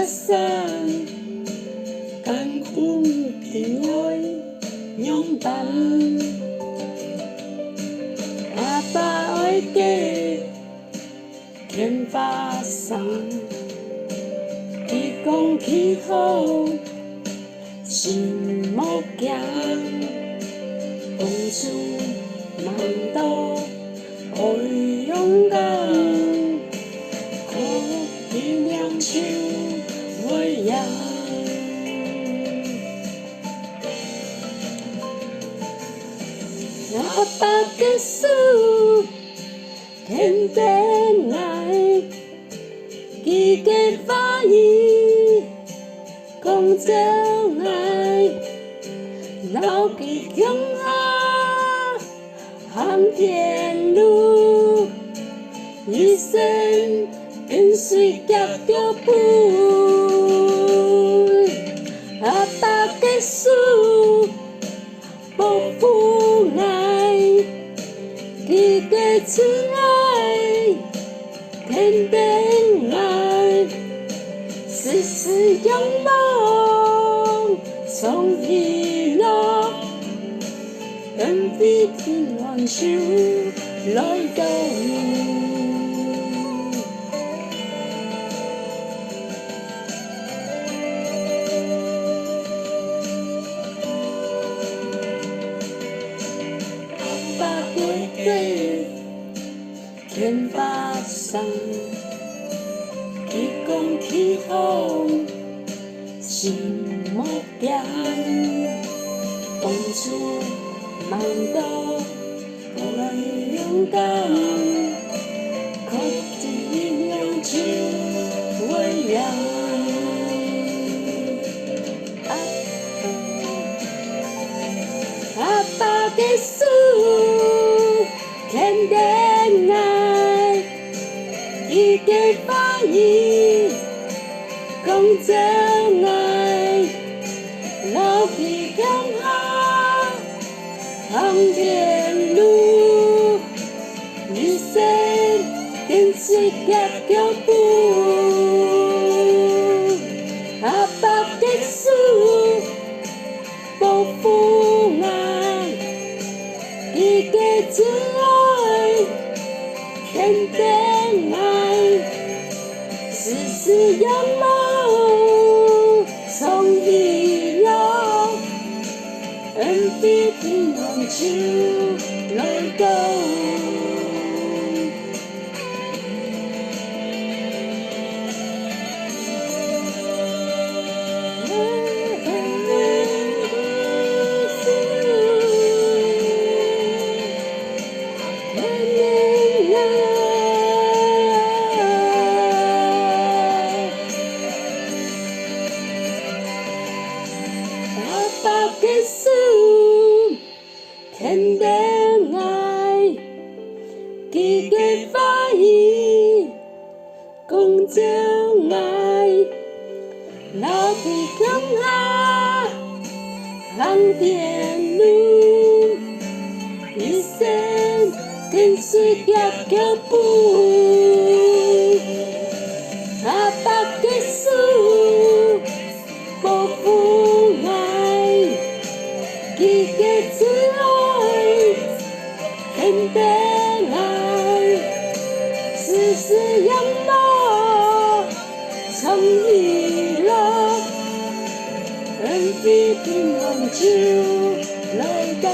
一生艰苦地愛擁抱，阿爸愛嘅天花上，地公氣候心莫驚，公主忙到愛勇敢，可以兩手餵養。阿爸嘅手天地愛，佢嘅話語講真愛，老嘅強下行天路，一生跟隨腳步。阿爸嘅手保護愛，佢嘅慈愛天地愛，時時仰望從喜樂，恩惠平安就來到。對天花上，地公氣候心莫驚，公主忙到愛勇敢，可以兩手餵養。阿爸嘅手天地愛，佢嘅話語講真愛，老嘅強下行天路，一生跟隨腳步。阿爸嘅手保護愛，佢嘅慈愛天地愛，時時仰望從喜樂，恩惠平安就來到。阿爸嘅手天地愛，佢嘅話語講真愛，老嘅強下行天路，一生跟隨腳步。阿爸嘅手保護愛，佢嘅慈愛天地愛，時時仰望從喜樂，恩惠平安就來到。